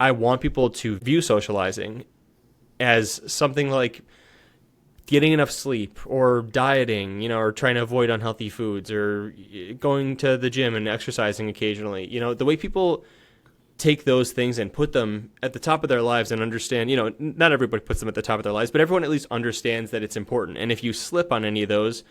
I want people to view socializing as something like getting enough sleep or dieting, or trying to avoid unhealthy foods or going to the gym and exercising occasionally. The way people take those things and put them at the top of their lives and understand, not everybody puts them at the top of their lives, but everyone at least understands that it's important. And if you slip on any of those,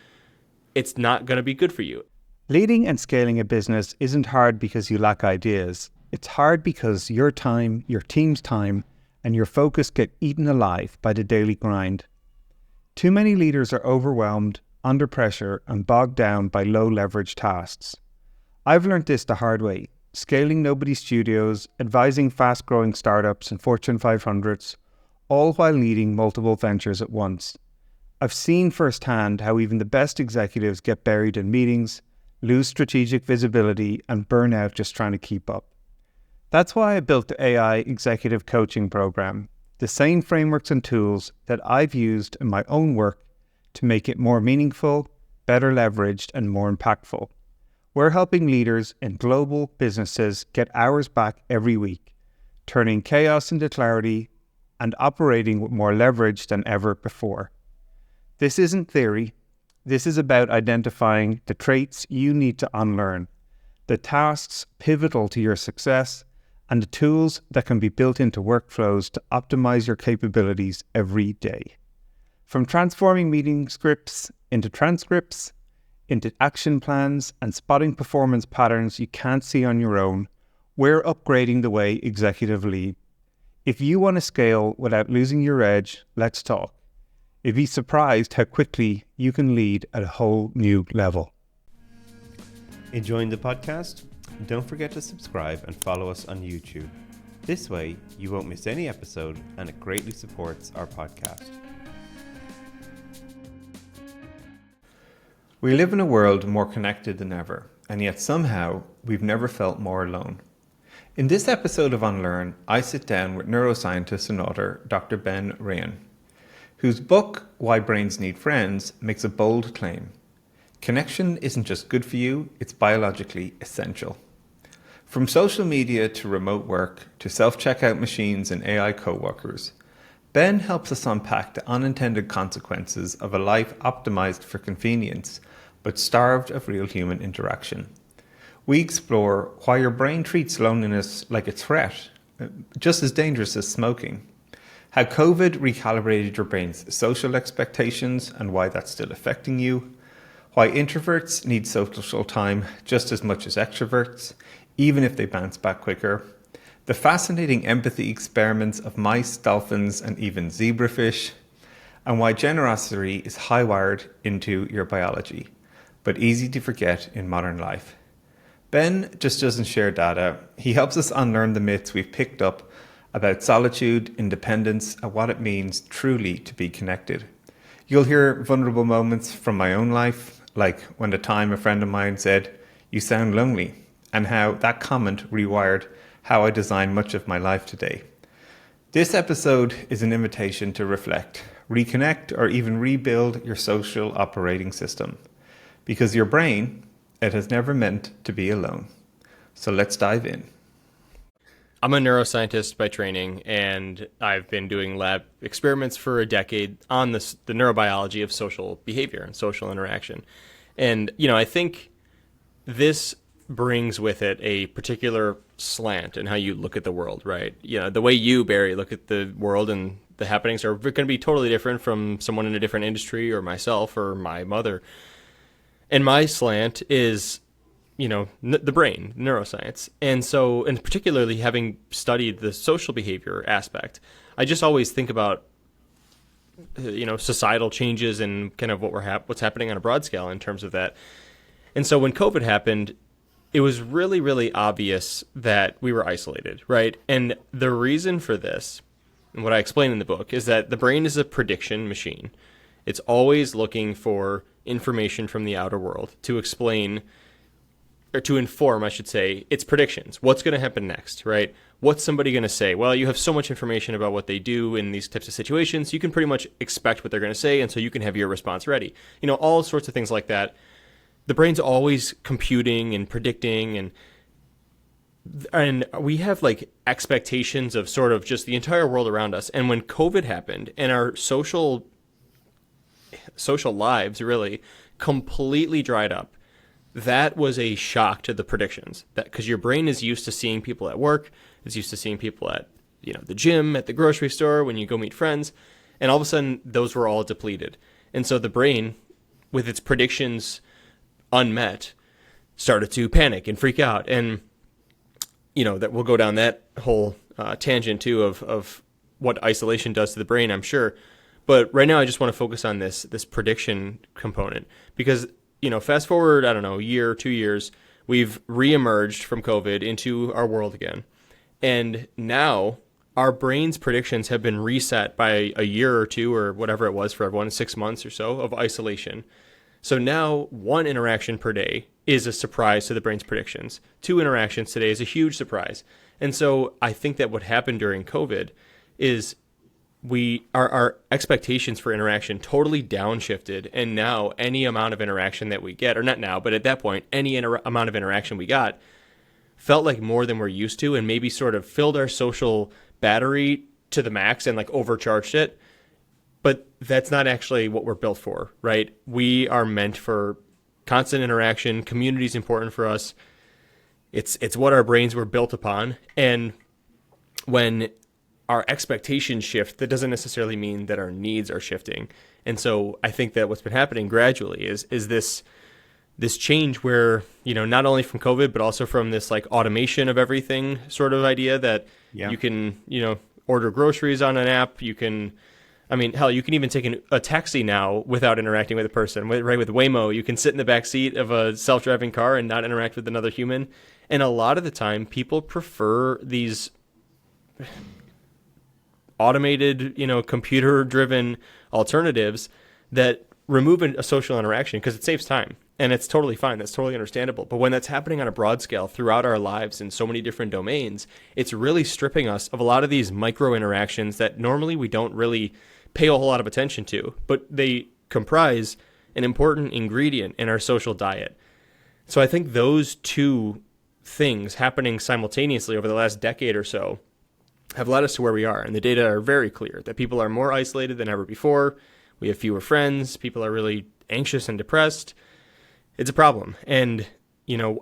it's not going to be good for you. Leading and scaling a business isn't hard because you lack ideas. It's hard because your time, your team's time, and your focus get eaten alive by the daily grind. Too many leaders are overwhelmed, under pressure, and bogged down by low-leverage tasks. I've learned this the hard way, scaling Nobody Studios, advising fast-growing startups and Fortune 500s, all while leading multiple ventures at once. I've seen firsthand how even the best executives get buried in meetings, lose strategic visibility, and burn out just trying to keep up. That's why I built the AI Executive Coaching Program, the same frameworks and tools that I've used in my own work to make it more meaningful, better leveraged, and more impactful. We're helping leaders in global businesses get hours back every week, turning chaos into clarity and operating with more leverage than ever before. This isn't theory. This is about identifying the traits you need to unlearn, the tasks pivotal to your success, and the tools that can be built into workflows to optimize your capabilities every day. From transforming meeting scripts into transcripts, into action plans, and spotting performance patterns you can't see on your own, we're upgrading the way executives lead. If you want to scale without losing your edge, let's talk. You'd be surprised how quickly you can lead at a whole new level. Enjoying the podcast? Don't forget to subscribe and follow us on YouTube. This way, you won't miss any episode, and it greatly supports our podcast. We live in a world more connected than ever, and yet somehow we've never felt more alone. In this episode of Unlearn, I sit down with neuroscientist and author Dr. Ben Rein, whose book, Why Brains Need Friends, makes a bold claim. Connection isn't just good for you, it's biologically essential. From social media to remote work to self-checkout machines and AI co-workers, Ben helps us unpack the unintended consequences of a life optimized for convenience, but starved of real human interaction. We explore why your brain treats loneliness like a threat, just as dangerous as smoking, how COVID recalibrated your brain's social expectations and why that's still affecting you, why introverts need social time just as much as extroverts, even if they bounce back quicker, the fascinating empathy experiments of mice, dolphins, and even zebrafish, and why generosity is high-wired into your biology, but easy to forget in modern life. Ben just doesn't share data. He helps us unlearn the myths we've picked up about solitude, independence, and what it means truly to be connected. You'll hear vulnerable moments from my own life, like when the time a friend of mine said, "You sound lonely," and how that comment rewired how I design much of my life today. This episode is an invitation to reflect, reconnect, or even rebuild your social operating system. Because your brain, it has never meant to be alone. So let's dive in. I'm a neuroscientist by training, and I've been doing lab experiments for a decade on the neurobiology of social behavior and social interaction. And, I think this brings with it a particular slant in how you look at the world, right? The way you, Barry, look at the world and the happenings are going to be totally different from someone in a different industry or myself or my mother. And my slant is, the brain, neuroscience. And so, and particularly having studied the social behavior aspect, I just always think about, societal changes and kind of what's happening on a broad scale in terms of that. And so when COVID happened, it was really, really obvious that we were isolated, right? And the reason for this, and what I explain in the book, is that the brain is a prediction machine. It's always looking for information from the outer world to explain, or to inform, I should say, its predictions. What's going to happen next, right? What's somebody going to say? Well, you have so much information about what they do in these types of situations, you can pretty much expect what they're going to say, and so you can have your response ready. All sorts of things like that. The brain's always computing and predicting, and and we have like expectations of sort of just the entire world around us. And when COVID happened and our social lives really completely dried up, that was a shock to the predictions. That because your brain is used to seeing people at work, it's used to seeing people at the gym, at the grocery store, when you go meet friends, and all of a sudden those were all depleted. And so the brain, with its predictions unmet, started to panic and freak out. And that we'll go down that whole tangent too of what isolation does to the brain, I'm sure. But right now, I just want to focus on this prediction component because fast forward, I don't know, a year, 2 years, we've reemerged from COVID into our world again, and now our brain's predictions have been reset by a year or two or whatever it was for everyone, 6 months or so of isolation. So now one interaction per day is a surprise to the brain's predictions. 2 interactions today is a huge surprise. And so I think that what happened during COVID is our expectations for interaction totally downshifted. And now any amount of interaction that we get, or not now, but at that point, any amount of interaction we got felt like more than we're used to and maybe sort of filled our social battery to the max and like overcharged it. But that's not actually what we're built for, right? We are meant for constant interaction. Community is important for us. It's what our brains were built upon. And when our expectations shift, that doesn't necessarily mean that our needs are shifting. And so I think that what's been happening gradually is this change where, not only from COVID, but also from this like automation of everything sort of idea that you can, order groceries on an app. You can even take a taxi now without interacting with a person. Right, with Waymo, you can sit in the back seat of a self-driving car and not interact with another human. And a lot of the time, people prefer these automated, computer-driven alternatives that remove a social interaction because it saves time. And it's totally fine. That's totally understandable. But when that's happening on a broad scale throughout our lives in so many different domains, it's really stripping us of a lot of these micro interactions that normally we don't really pay a whole lot of attention to, but they comprise an important ingredient in our social diet. So I think those two things happening simultaneously over the last decade or so have led us to where we are. And the data are very clear that people are more isolated than ever before. We have fewer friends. People are really anxious and depressed. It's a problem. And,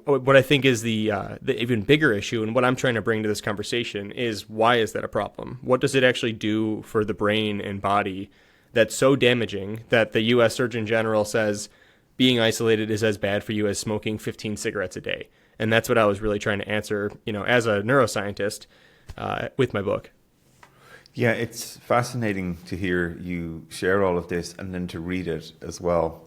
what I think is the even bigger issue and what I'm trying to bring to this conversation is why is that a problem? What does it actually do for the brain and body that's so damaging that the U.S. Surgeon General says being isolated is as bad for you as smoking 15 cigarettes a day? And that's what I was really trying to answer, as a neuroscientist with my book. Yeah, it's fascinating to hear you share all of this and then to read it as well.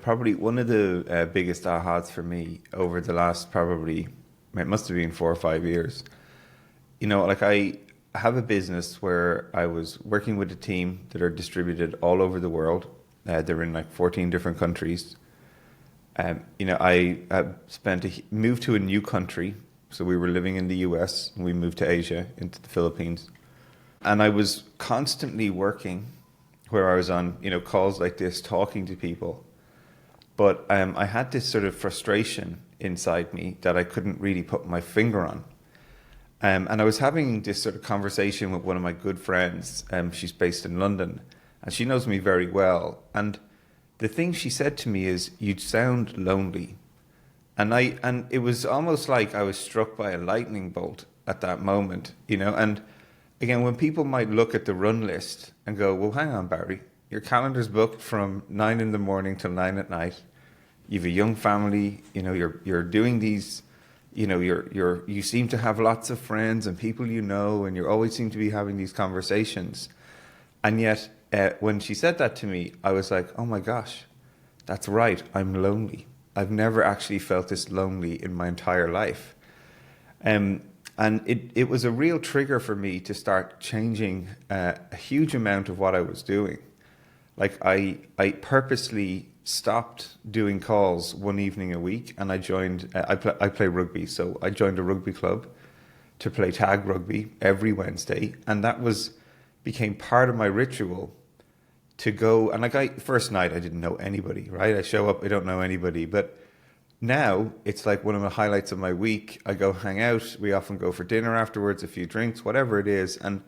Probably one of the biggest ahas for me over the last it must have been 4 or 5 years. I have a business where I was working with a team that are distributed all over the world. They're in like 14 different countries. I moved to a new country. So we were living in the US and we moved to Asia, into the Philippines. And I was constantly working where I was on, calls like this, talking to people. But I had this sort of frustration inside me that I couldn't really put my finger on. And I was having this sort of conversation with one of my good friends. She's based in London and she knows me very well. And the thing she said to me is, "You sound lonely." And it was almost like I was struck by a lightning bolt at that moment, And again, when people might look at the run list and go, "Well, hang on, Barry, your calendar's booked from 9 in the morning till 9 at night. You have a young family. You're doing these. You seem to have lots of friends and people and you always seem to be having these conversations." And yet, when she said that to me, I was like, "Oh my gosh, that's right. I'm lonely. I've never actually felt this lonely in my entire life." And it was a real trigger for me to start changing a huge amount of what I was doing. Like I purposely stopped doing calls one evening a week, and I joined. I play rugby, so I joined a rugby club to play tag rugby every Wednesday, and that became part of my ritual to go. And first night I didn't know anybody, right? I show up, I don't know anybody, but now it's like one of the highlights of my week. I go hang out. We often go for dinner afterwards, a few drinks, whatever it is. And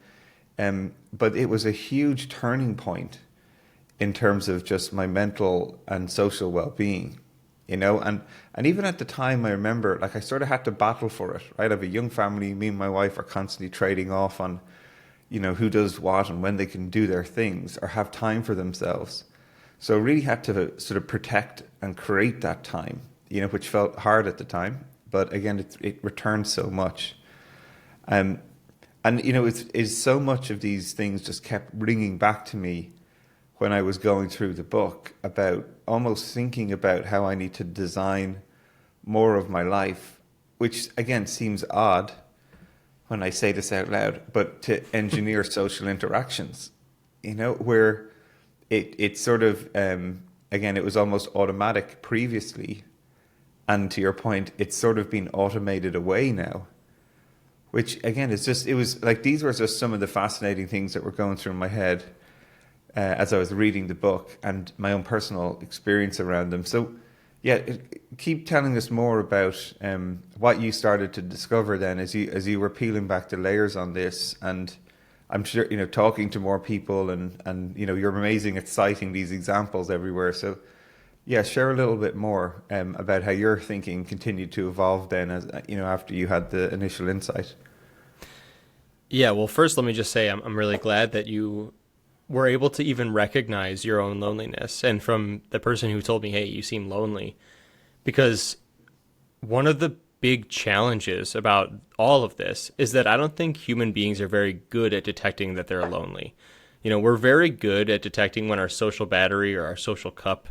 but it was a huge turning point in terms of just my mental and social well-being, you know. And even at the time, I remember, like, I sort of had to battle for it, right? I have a young family. Me and my wife are constantly trading off on, you know, who does what and when they can do their things or have time for themselves. So I really had to sort of protect and create that time, you know, which felt hard at the time. But again, it returned so much. And you know, it's so much of these things just kept ringing back to me when I was going through the book, about almost thinking about how I need to design more of my life, which again seems odd when I say this out loud, but to engineer social interactions, you know, where it sort of, again, it was almost automatic previously. And to your point, it's sort of been automated away now, which again, it was like, these were just some of the fascinating things that were going through my head as I was reading the book and my own personal experience around them. So yeah, keep telling us more about what you started to discover then as you were peeling back the layers on this. And I'm sure, you know, talking to more people and you know, you're amazing at citing these examples everywhere. So yeah, share a little bit more about how your thinking continued to evolve then, as you know, after you had the initial insight. Yeah, well, first, let me just say I'm really glad that you were able to even recognize your own loneliness. And from the person who told me, hey, you seem lonely, because one of the big challenges about all of this is that I don't think human beings are very good at detecting that they're lonely. You know, we're very good at detecting when our social battery or our social cup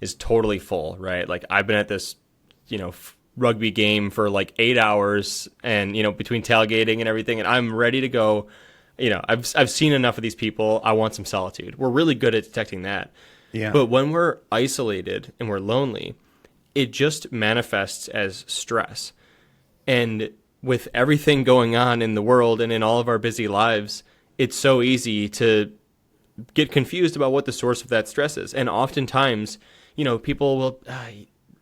is totally full, right? Like, I've been at this, you know, rugby game for like 8 hours, and, you know, between tailgating and everything, and I'm ready to go. You know, I've seen enough of these people. I want some solitude. We're really good at detecting that. Yeah. But when we're isolated and we're lonely, it just manifests as stress. And with everything going on in the world and in all of our busy lives, it's so easy to get confused about what the source of that stress is. And oftentimes, you know, people will,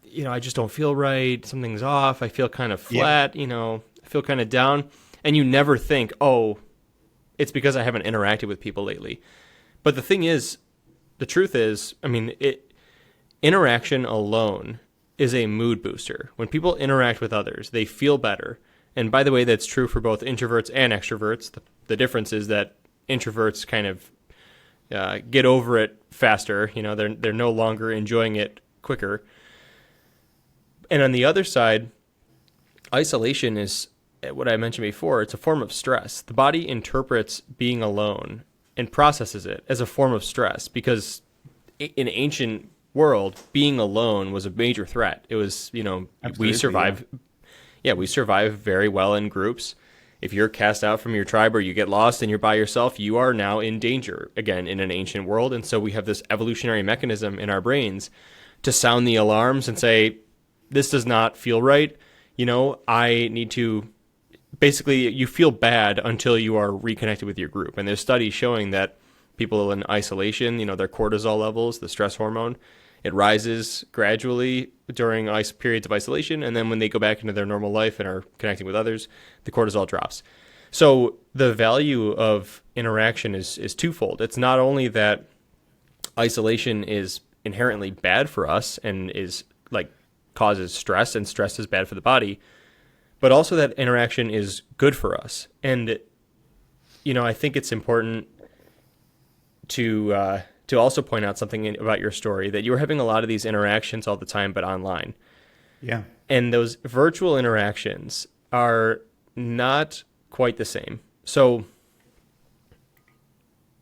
you know, I just don't feel right. Something's off. I feel kind of flat, you know, I feel kind of down. And you never think, oh, it's because I haven't interacted with people lately. But the thing is, the truth is, I mean, interaction alone is a mood booster. When people interact with others, they feel better. And by the way, that's true for both introverts and extroverts. The difference is that introverts kind of get over it faster. You know, they're no longer enjoying it quicker. And on the other side, isolation is what I mentioned before. It's a form of stress. The body interprets being alone and processes it as a form of stress, because in ancient world, being alone was a major threat. It was, you know, Absolutely, we survive. Yeah, we survive very well in groups. If you're cast out from your tribe or you get lost and you're by yourself, you are now in danger, again, in an ancient world. And so we have this evolutionary mechanism in our brains to sound the alarms and say, this does not feel right. You know, I need to, basically, you feel bad until you are reconnected with your group. And there's studies showing that people in isolation, you know, their cortisol levels, the stress hormone, it rises gradually during periods of isolation, and then when they go back into their normal life and are connecting with others, the cortisol drops. So the value of interaction is twofold. It's not only that isolation is inherently bad for us and is like causes stress, and stress is bad for the body, but also that interaction is good for us. And, you know, I think it's important to also point out something about your story, that you were having a lot of these interactions all the time, but online. Yeah. And those virtual interactions are not quite the same. So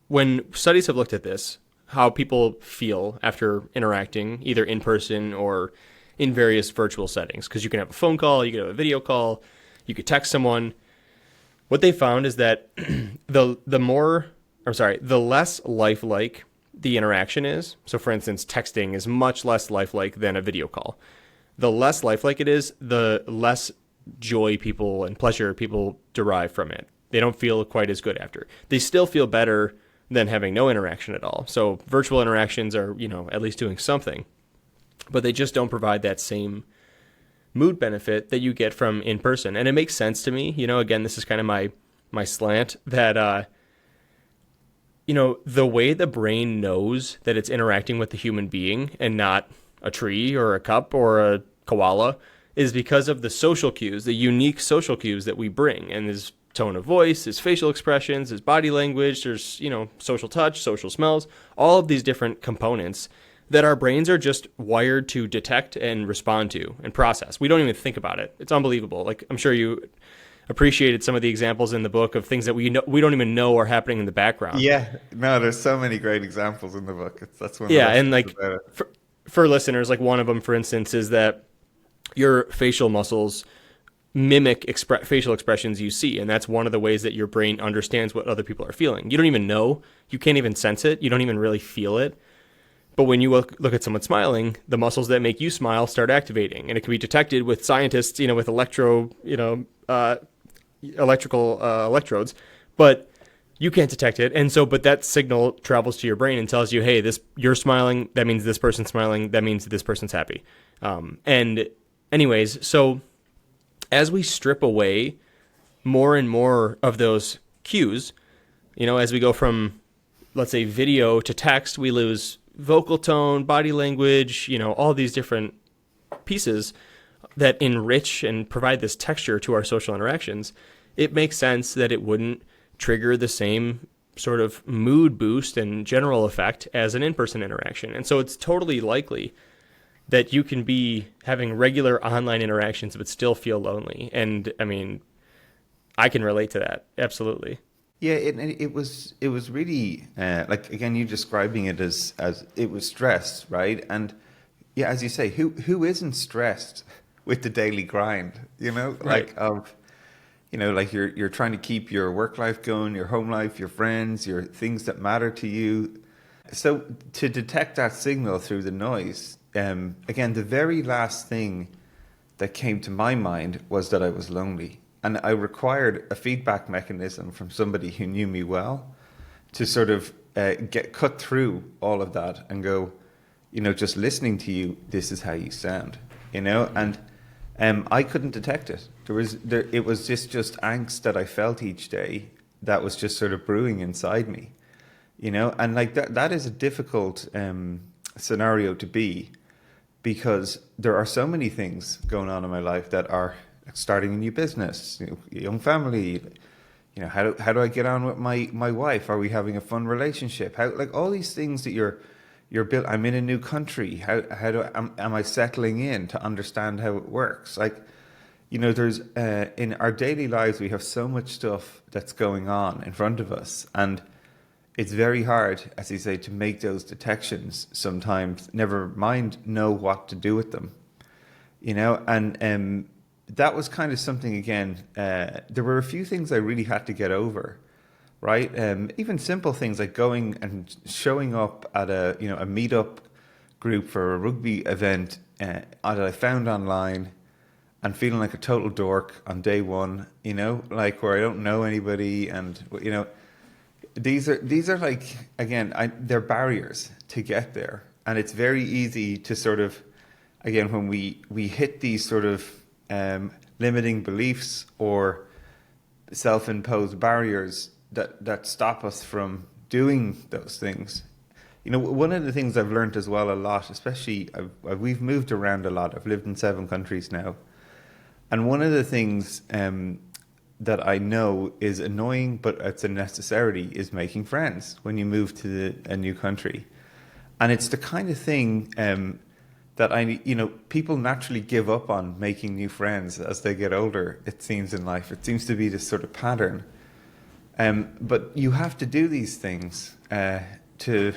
when studies have looked at this, how people feel after interacting either in person or in various virtual settings, because you can have a phone call, you can have a video call, you could text someone. What they found is that the less lifelike the interaction is. So for instance, texting is much less lifelike than a video call. The less lifelike it is, the less joy people and pleasure people derive from it. They don't feel quite as good after. They still feel better than having no interaction at all. So virtual interactions are, you know, at least doing something, but they just don't provide that same mood benefit that you get from in person. And it makes sense to me. Again, this is kind of my slant that, the way the brain knows that it's interacting with the human being and not a tree or a cup or a koala is because of the social cues, the unique social cues that we bring, and his tone of voice, his facial expressions, his body language. There's, social touch, social smells, all of these different components that our brains are just wired to detect and respond to and process. We don't even think about it. It's unbelievable. Like, I'm sure you appreciated some of the examples in the book of things that we don't even know are happening in the background. Yeah, no, there's so many great examples in the book. That's one. Yeah, and like for listeners, like one of them, for instance, is that your facial muscles mimic facial expressions you see, and that's one of the ways that your brain understands what other people are feeling. You don't even know, you can't even sense it, you don't even really feel it. But when you look at someone smiling, the muscles that make you smile start activating, and it can be detected with scientists, with electrical electrodes, but you can't detect it. And so, but that signal travels to your brain and tells you, hey, you're smiling. That means this person's smiling. That means this person's happy. And anyways, so as we strip away more and more of those cues, as we go from, let's say, video to text, we lose vocal tone, body language, all these different pieces that enrich and provide this texture to our social interactions. It makes sense that it wouldn't trigger the same sort of mood boost and general effect as an in-person interaction. And so it's totally likely that you can be having regular online interactions but still feel lonely. And I mean, I can relate to that. Absolutely. Yeah, it was really like, again, you describing it as it was stress, right? And yeah, as you say, who isn't stressed with the daily grind? Right. Like you're trying to keep your work life going, your home life, your friends, your things that matter to you. So to detect that signal through the noise, again, the very last thing that came to my mind was that I was lonely. And I required a feedback mechanism from somebody who knew me well to sort of get cut through all of that and go, just listening to you, this is how you sound, and I couldn't detect it. It was just angst that I felt each day that was just sort of brewing inside me, and like that is a difficult scenario to be, because there are so many things going on in my life that are starting a new business, young family, how do I get on with my wife? Are we having a fun relationship? How, like, all these things that you're built. I'm in a new country. Am I settling in to understand how it works? Like, there's in our daily lives we have so much stuff that's going on in front of us, and it's very hard, as you say, to make those detections sometimes. Never mind know what to do with them, and that was kind of something, again, there were a few things I really had to get over, right? Even simple things like going and showing up at a meetup group for a rugby event that I found online, and feeling like a total dork on day one, like where I don't know anybody, and these are like, again, they're barriers to get there, and it's very easy to sort of, again, when we hit these sort of limiting beliefs or self-imposed barriers that stop us from doing those things. One of the things I've learned as well a lot, especially we've moved around a lot. I've lived in 7 countries now. And one of the things that I know is annoying, but it's a necessity, is making friends when you move to a new country. And it's the kind of thing that people naturally give up on making new friends as they get older, it seems, in life. It seems to be this sort of pattern. But you have to do these things to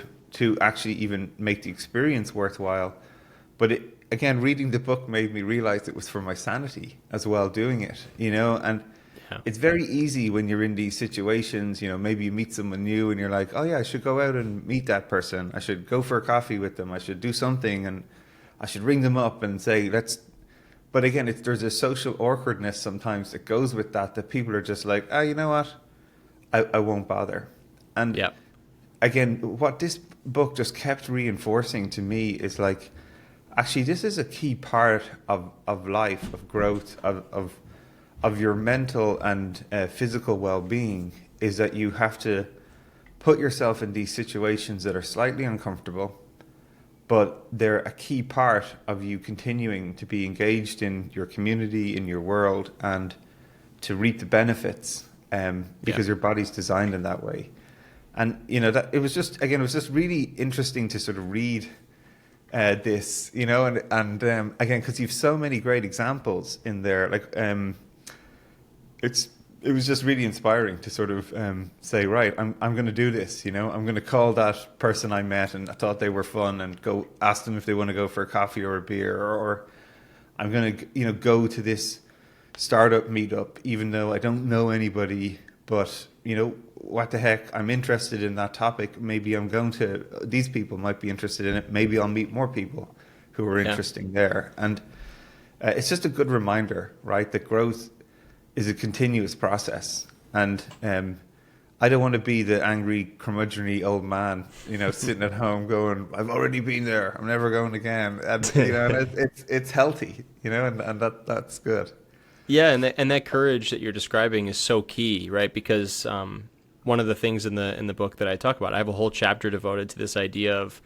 actually even make the experience worthwhile. But again, reading the book made me realize it was for my sanity as well, doing it, and Yeah. It's very easy when you're in these situations, maybe you meet someone new and you're like, oh yeah, I should go out and meet that person. I should go for a coffee with them. I should do something, and I should ring them up and say, but again, there's a social awkwardness sometimes that goes with that people are just like, you know what? I won't bother. And again, what this book just kept reinforcing to me is like, actually this is a key part of life, of growth, of your mental and physical well-being, is that you have to put yourself in these situations that are slightly uncomfortable, but they're a key part of you continuing to be engaged in your community, in your world, and to reap the benefits, because your body's designed in that way. And that it was just really interesting to sort of read this, and again, because you've so many great examples in there, it was just really inspiring to sort of say, right, I'm going to do this. I'm going to call that person I met and I thought they were fun and go ask them if they want to go for a coffee or a beer, or I'm going to go to this startup meetup even though I don't know anybody, but what the heck, I'm interested in that topic. Maybe I'm going to, these people might be interested in it. Maybe I'll meet more people who are interesting there. And it's just a good reminder, right, that growth is a continuous process. And I don't want to be the angry, curmudgeon-y old man, sitting at home going, I've already been there, I'm never going again. And, and it's healthy, and that's good. Yeah, and that courage that you're describing is so key, right? Because one of the things in the book that I talk about, I have a whole chapter devoted to this idea of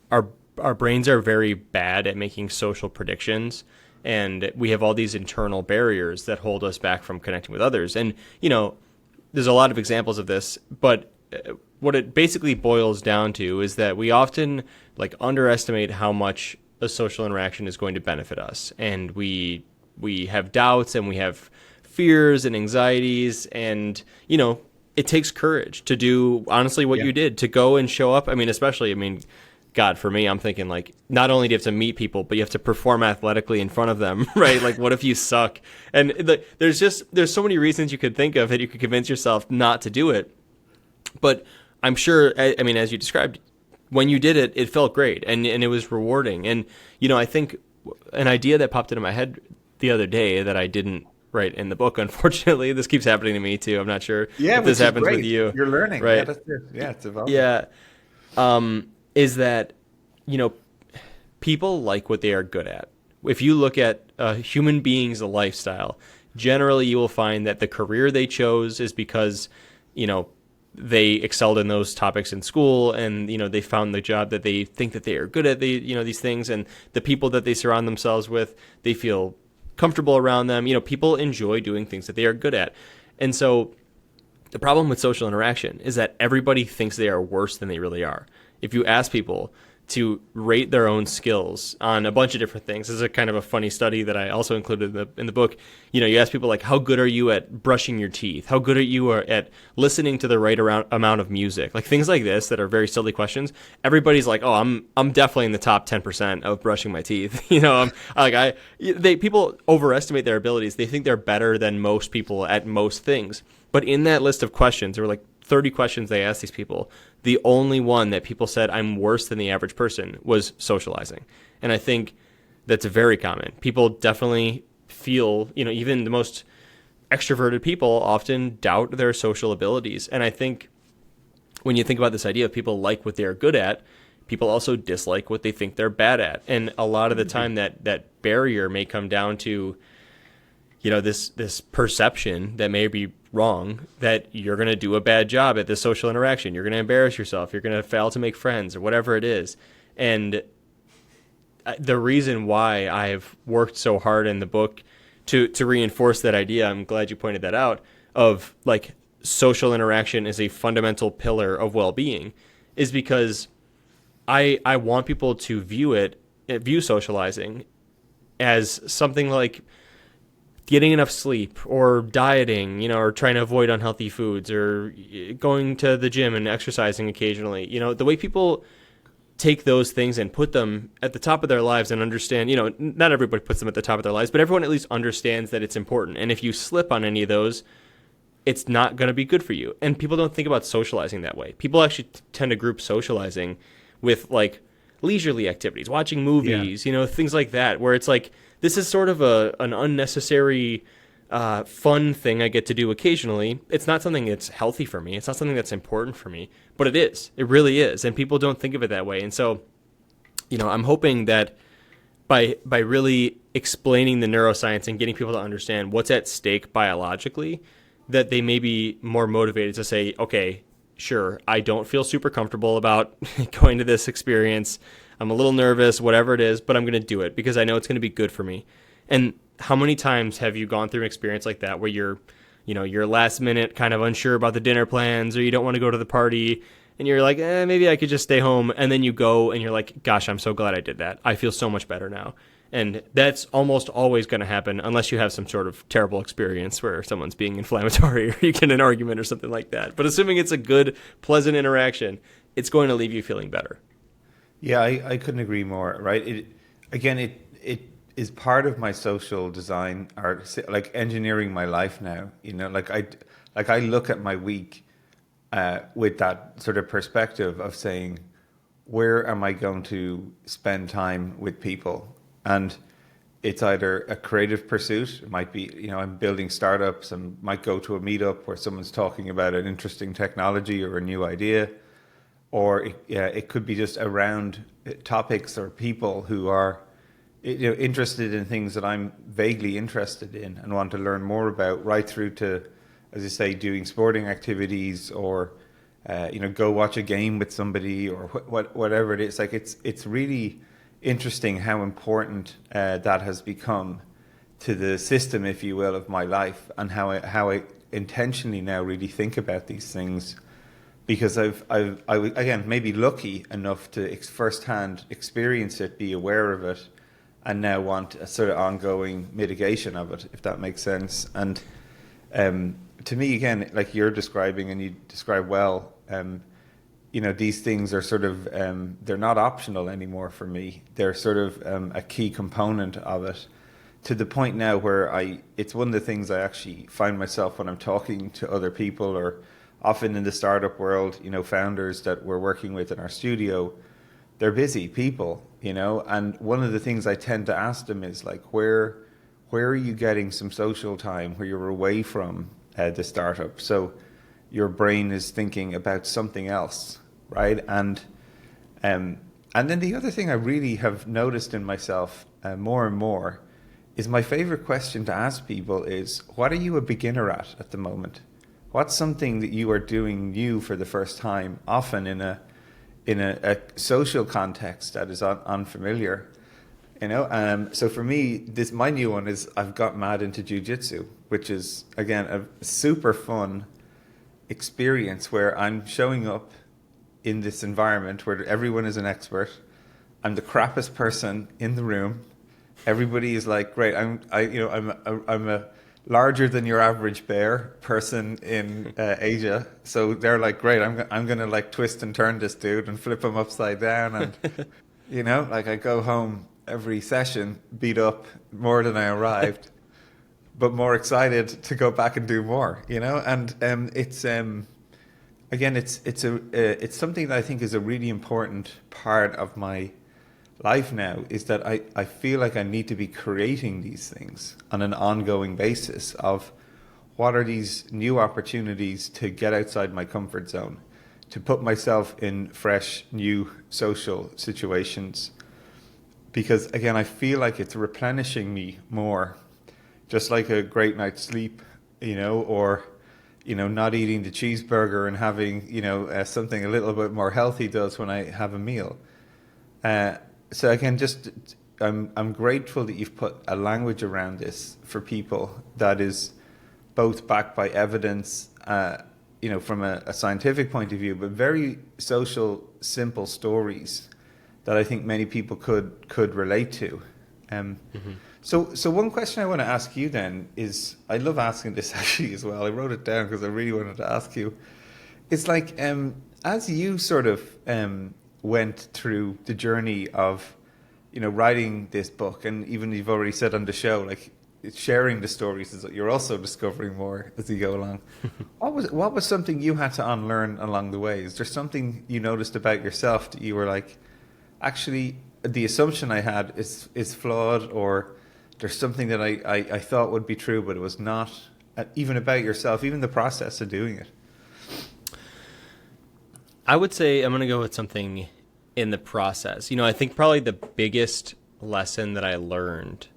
our brains are very bad at making social predictions, and we have all these internal barriers that hold us back from connecting with others. And there's a lot of examples of this, but what it basically boils down to is that we often underestimate how much a social interaction is going to benefit us, and we have doubts and we have fears and anxieties, and it takes courage to do honestly what you did, to go and show up. God, for me, I'm thinking not only do you have to meet people, but you have to perform athletically in front of them, right? What if you suck? And there's so many reasons you could think of that you could convince yourself not to do it. But I'm sure, as you described, when you did it, it felt great and it was rewarding. And, I think an idea that popped into my head the other day that I didn't write in the book, unfortunately, this keeps happening to me too. I'm not sure if this happens great. with you. You're learning, right? Yeah, that's it. Yeah, it's evolving. Yeah. Is that, people like what they are good at. If you look at a human being's lifestyle, generally you will find that the career they chose is because, they excelled in those topics in school, and, they found the job that they think that they are good at, these things, and the people that they surround themselves with, they feel comfortable around them. People enjoy doing things that they are good at. And so the problem with social interaction is that everybody thinks they are worse than they really are. If you ask people to rate their own skills on a bunch of different things, this is a kind of a funny study that I also included in the book. You ask people how good are you at brushing your teeth? How good are you at listening to the right amount of music? Things like this that are very silly questions. Everybody's like, oh, I'm definitely in the top 10% of brushing my teeth. People overestimate their abilities. They think they're better than most people at most things. But in that list of questions, there were 30 questions they asked these people. The only one that people said I'm worse than the average person was socializing. And I think that's very common. People definitely feel, even the most extroverted people often doubt their social abilities. And I think when you think about this idea of people like what they're good at, people also dislike what they think they're bad at. And a lot of the time that barrier may come down to, this perception that may be wrong, that you're going to do a bad job at this social interaction. You're going to embarrass yourself. You're going to fail to make friends or whatever it is. And the reason why I've worked so hard in the book to reinforce that idea, I'm glad you pointed that out, of social interaction is a fundamental pillar of well-being, is because I want people to view socializing as something like getting enough sleep or dieting, or trying to avoid unhealthy foods or going to the gym and exercising occasionally. The way people take those things and put them at the top of their lives and understand, not everybody puts them at the top of their lives, but everyone at least understands that it's important. And if you slip on any of those, it's not going to be good for you. And people don't think about socializing that way. People actually tend to group socializing with leisurely activities, watching movies, things like that, where it's this is sort of an unnecessary fun thing I get to do occasionally. It's not something that's healthy for me. It's not something that's important for me, but it is. It really is. And people don't think of it that way. And so, I'm hoping that by really explaining the neuroscience and getting people to understand what's at stake biologically, that they may be more motivated to say, okay, sure, I don't feel super comfortable about going to this experience. I'm a little nervous, whatever it is, but I'm going to do it because I know it's going to be good for me. And how many times have you gone through an experience like that where you're last minute kind of unsure about the dinner plans, or you don't want to go to the party and you're like, maybe I could just stay home. And then you go and you're like, gosh, I'm so glad I did that. I feel so much better now. And that's almost always going to happen unless you have some sort of terrible experience where someone's being inflammatory or you get in an argument or something like that. But assuming it's a good, pleasant interaction, it's going to leave you feeling better. Yeah, I couldn't agree more, right? It is part of my social design, or like engineering my life now. Like I look at my week with that sort of perspective of saying, where am I going to spend time with people? And it's either a creative pursuit. It might be, I'm building startups and might go to a meetup where someone's talking about an interesting technology or a new idea. Or it could be just around topics or people who are interested in things that I'm vaguely interested in and want to learn more about, right through to, as you say, doing sporting activities or go watch a game with somebody or whatever it is. Like it's really interesting how important that has become to the system, if you will, of my life, and how I intentionally now really think about these things. Because I again, maybe lucky enough to firsthand experience it, be aware of it, and now want a sort of ongoing mitigation of it, if that makes sense. And to me, again, like you're describing, and you describe well, these things are sort of, they're not optional anymore for me. They're sort of a key component of it, to the point now where it's one of the things I actually find myself when I'm talking to other people, or often in the startup world, founders that we're working with in our studio, they're busy people, and one of the things I tend to ask them is like, where are you getting some social time where you're away from the startup, so your brain is thinking about something else, right? And then the other thing I really have noticed in myself more and more is my favorite question to ask people is, what are you a beginner at the moment? What's something that you are doing new for the first time, often in a social context that is unfamiliar? So for me, my new one is I've got mad into jiu-jitsu, which is, again, a super fun experience where I'm showing up in this environment where everyone is an expert. I'm the crappiest person in the room. Everybody is like, great. I'm a larger than your average bear person in Asia. So they're like, great. I'm gonna like twist and turn this dude and flip him upside down, and like I go home every session beat up more than I arrived, but more excited to go back and do more. And it's again, it's something that I think is a really important part of my life now, is that I feel like I need to be creating these things on an ongoing basis of what are these new opportunities to get outside my comfort zone, to put myself in fresh, new social situations. Because again, I feel like it's replenishing me more, just like a great night's sleep, or not eating the cheeseburger and having, something a little bit more healthy does when I have a meal. So again, I'm grateful that you've put a language around this for people that is both backed by evidence, from a scientific point of view, but very social, simple stories that I think many people could relate to. So one question I want to ask you then is, I love asking this actually as well. I wrote it down because I really wanted to ask you. It's like, as you sort of went through the journey of, writing this book, and even you've already said on the show, like sharing the stories is that you're also discovering more as you go along. What was something you had to unlearn along the way? Is there something you noticed about yourself that you were like, actually, the assumption I had is flawed, or there's something that I thought would be true, but it was not, even about yourself, even the process of doing it? I would say I'm going to go with something in the process. I think probably the biggest lesson that I learned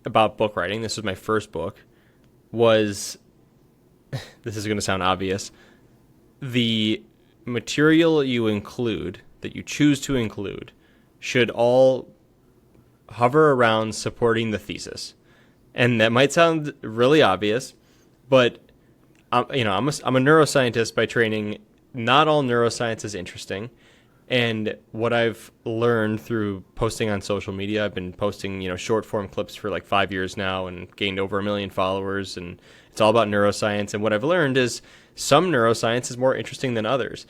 about book writing, this was my first book, was, this is going to sound obvious, the material you include, that you choose to include, should all hover around supporting the thesis. And that might sound really obvious, but I'm a neuroscientist by training. Not all neuroscience is interesting. And what I've learned through posting on social media, I've been posting, short form clips for like 5 years now and gained over 1 million followers. And it's all about neuroscience. And what I've learned is some neuroscience is more interesting than others.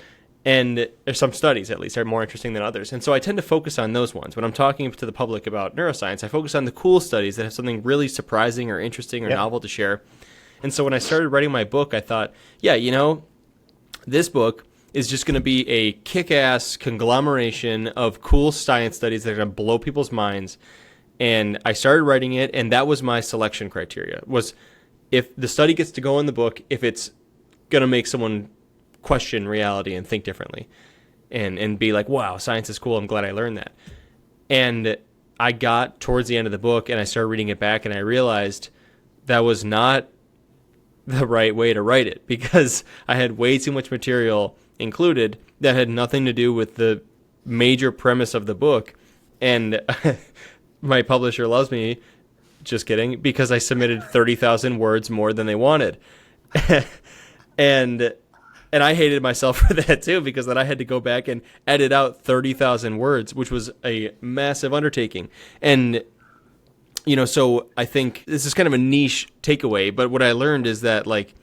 And some studies, at least, are more interesting than others. And so I tend to focus on those ones. When I'm talking to the public about neuroscience, I focus on the cool studies that have something really surprising or interesting or novel to share. And so when I started writing my book, I thought, this book is just going to be a kick-ass conglomeration of cool science studies that are going to blow people's minds. And I started writing it, and that was my selection criteria, was if the study gets to go in the book, if it's going to make someone question reality and think differently and be like, wow, science is cool. I'm glad I learned that. And I got towards the end of the book and I started reading it back and I realized that was not the right way to write it because I had way too much material included that had nothing to do with the major premise of the book. And my publisher loves me, just kidding, because I submitted 30,000 words more than they wanted. And I hated myself for that too, because then I had to go back and edit out 30,000 words, which was a massive undertaking. And, so I think this is kind of a niche takeaway, but what I learned is that like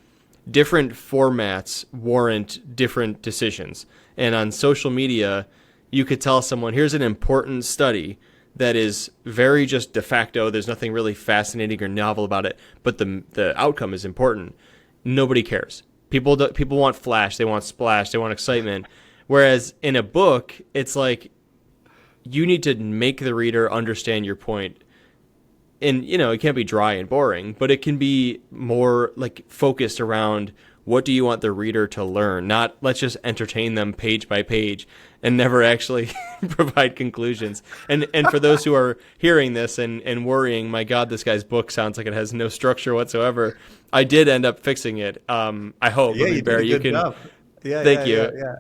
different formats warrant different decisions. And on social media, you could tell someone, here's an important study that is very just de facto. There's nothing really fascinating or novel about it, but the outcome is important. Nobody cares. People want flash, they want splash, they want excitement. Whereas in a book, it's like you need to make the reader understand your point. And, it can't be dry and boring, but it can be more like focused around what do you want the reader to learn? Not let's just entertain them page by page and never actually provide conclusions. And for those who are hearing this and worrying, my God, this guy's book sounds like it has no structure whatsoever. I did end up fixing it. I hope. Yeah, you Barry, did a good job. Yeah, thank you. Yeah.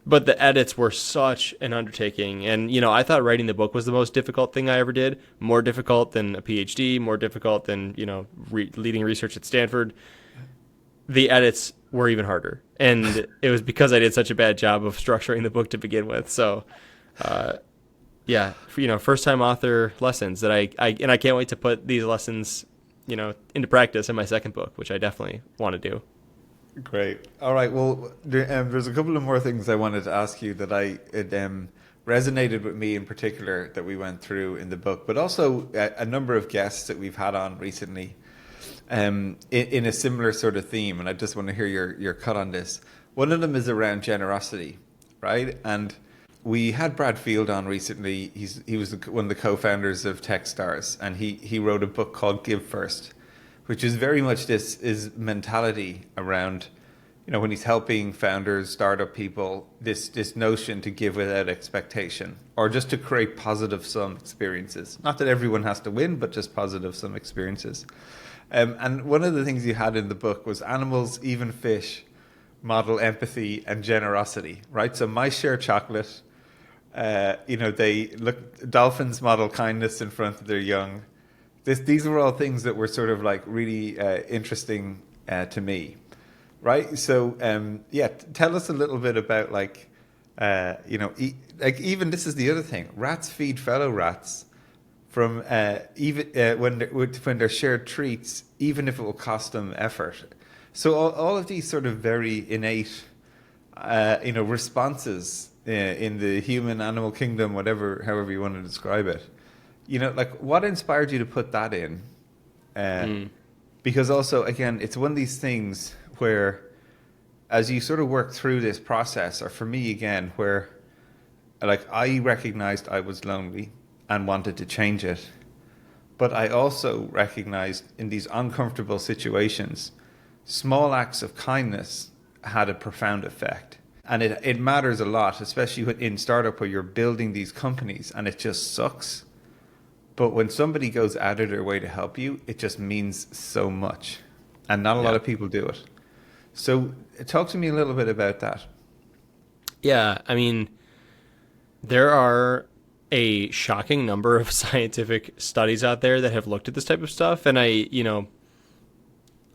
But the edits were such an undertaking. And, I thought writing the book was the most difficult thing I ever did. More difficult than a PhD, more difficult than, leading research at Stanford. The edits were even harder. And it was because I did such a bad job of structuring the book to begin with. So, first-time author lessons that I can't wait to put these lessons, into practice in my second book, which I definitely want to do. Great. All right. Well, there's a couple of more things I wanted to ask you that it resonated with me in particular that we went through in the book, but also a number of guests that we've had on recently in a similar sort of theme. And I just want to hear your cut on this. One of them is around generosity, right? And we had Brad Field on recently. He was one of the co-founders of Techstars, and he wrote a book called Give First, which is very much this mentality around, when he's helping founders, startup people, this notion to give without expectation, or just to create positive sum experiences. Not that everyone has to win, but just positive sum experiences. And one of the things you had in the book was animals, even fish, model empathy and generosity, right? So mice share chocolate. Dolphins model kindness in front of their young. These were all things that were sort of like really interesting to me, right? So tell us a little bit about even this is the other thing. Rats feed fellow rats from even when they're shared treats, even if it will cost them effort. So all of these sort of very innate, responses in the human animal kingdom, however you want to describe it. What inspired you to put that in? Because also, again, it's one of these things where, as you sort of work through this process, or for me again, where I recognized I was lonely and wanted to change it, but I also recognized in these uncomfortable situations, small acts of kindness had a profound effect. And it matters a lot, especially in startup where you're building these companies and it just sucks. But when somebody goes out of their way to help you, it just means so much. And not a lot of people do it. So talk to me a little bit about that. Yeah, I mean, there are a shocking number of scientific studies out there that have looked at this type of stuff, and I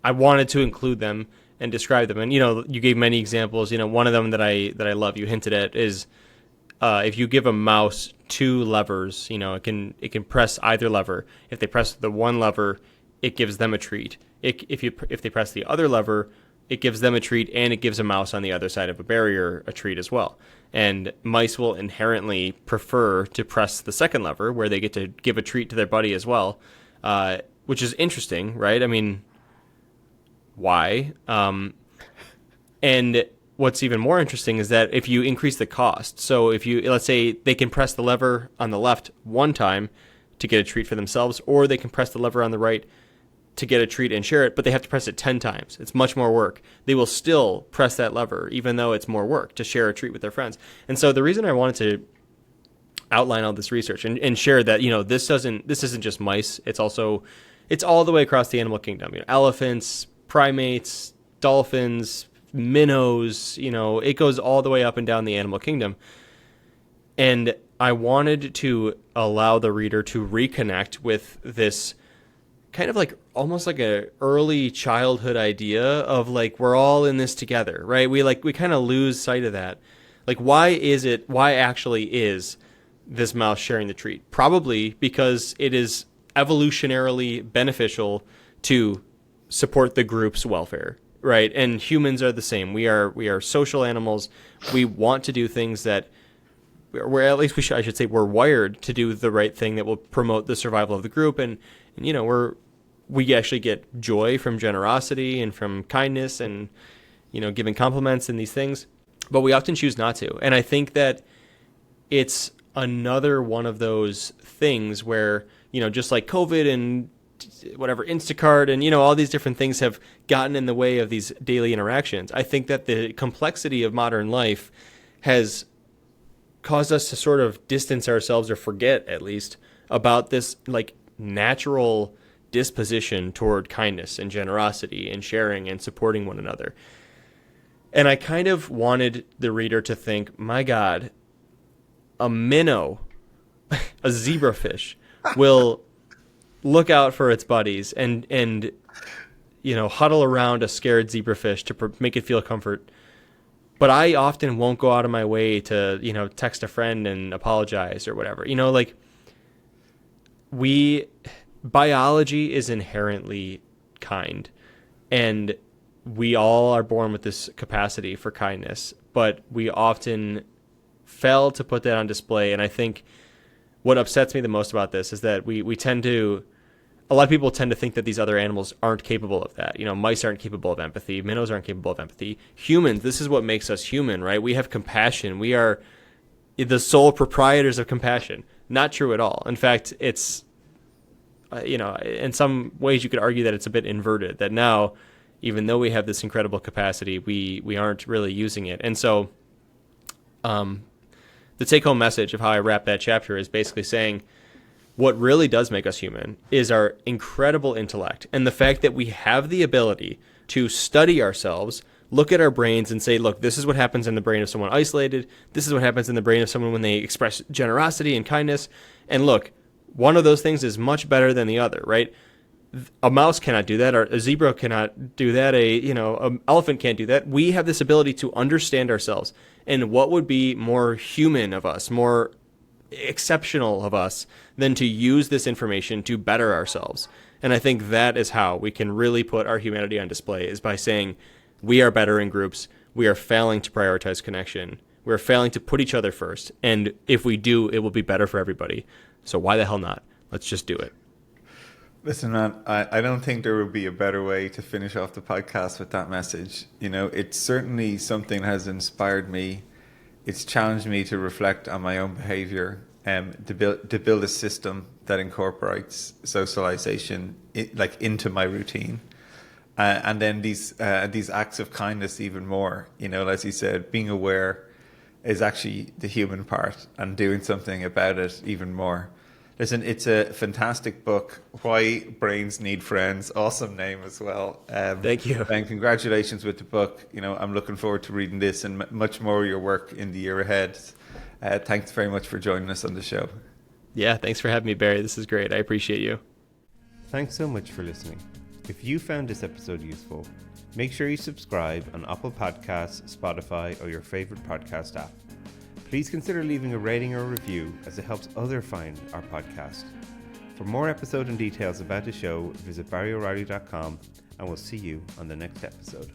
wanted to include them and describe them. And you gave many examples. One of them that I love, you hinted at, is if you give a mouse two levers, it can press either lever. If they press the one lever, it gives them a treat. If they press the other lever, it gives them a treat, and it gives a mouse on the other side of a barrier a treat as well. And mice will inherently prefer to press the second lever, where they get to give a treat to their buddy as well, which is interesting, right? I mean, why? And what's even more interesting is that if you increase the cost, so if let's say they can press the lever on the left one time to get a treat for themselves, or they can press the lever on the right to get a treat and share it, but they have to press it 10 times. It's much more work. They will still press that lever, even though it's more work, to share a treat with their friends. And so the reason I wanted to outline all this research and share that, this isn't just mice. It's all the way across the animal kingdom. Elephants, primates, dolphins, minnows, it goes all the way up and down the animal kingdom. And I wanted to allow the reader to reconnect with this kind of like almost like a early childhood idea of like, we're all in this together, right? We kind of lose sight of that. Like, why actually is this mouse sharing the treat? Probably because it is evolutionarily beneficial to support the group's welfare, right? And humans are the same. We are social animals. We want to do things that I should say we're wired to do the right thing that will promote the survival of the group. And we actually get joy from generosity and from kindness and, giving compliments and these things, but we often choose not to. And I think that it's another one of those things where, just like COVID and whatever, Instacart and, all these different things have gotten in the way of these daily interactions. I think that the complexity of modern life has caused us to sort of distance ourselves, or forget at least, about this like natural disposition toward kindness and generosity and sharing and supporting one another. And I kind of wanted the reader to think, my God, a minnow, a zebrafish, will look out for its buddies and huddle around a scared zebrafish to make it feel comfort. But I often won't go out of my way to, text a friend and apologize or whatever. Biology is inherently kind, and we all are born with this capacity for kindness, but we often fail to put that on display. And I think what upsets me the most about this is that a lot of people tend to think that these other animals aren't capable of that. Mice aren't capable of empathy. Minnows aren't capable of empathy. Humans, this is what makes us human, right? We have compassion. We are the sole proprietors of compassion. Not true at all. In fact, it's, in some ways you could argue that it's a bit inverted, that now, even though we have this incredible capacity, we aren't really using it. And so the take-home message of how I wrap that chapter is basically saying what really does make us human is our incredible intellect and the fact that we have the ability to study ourselves, look at our brains and say, look, this is what happens in the brain of someone isolated. This is what happens in the brain of someone when they express generosity and kindness. And look, one of those things is much better than the other, right? A mouse cannot do that, or a zebra cannot do that, an elephant can't do that. We have this ability to understand ourselves and what would be more human of us, more exceptional of us, than to use this information to better ourselves. And I think that is how we can really put our humanity on display, is by saying we are better in groups. We are failing to prioritize connection. We're failing to put each other first. And if we do, it will be better for everybody. So why the hell not? Let's just do it. Listen, man, I don't think there would be a better way to finish off the podcast with that message. It's certainly something that has inspired me. It's challenged me to reflect on my own behavior, to build a system that incorporates socialization into my routine. And then these acts of kindness even more. As you said, being aware is actually the human part, and doing something about it even more. Listen, it's a fantastic book. Why Brains Need Friends. Awesome name as well. Thank you. And congratulations with the book. I'm looking forward to reading this and much more of your work in the year ahead. Thanks very much for joining us on the show. Yeah, thanks for having me, Barry. This is great. I appreciate you. Thanks so much for listening. If you found this episode useful, make sure you subscribe on Apple Podcasts, Spotify, or your favorite podcast app. Please consider leaving a rating or a review, as it helps others find our podcast. For more episode and details about the show, visit barryoreilly.com, and we'll see you on the next episode.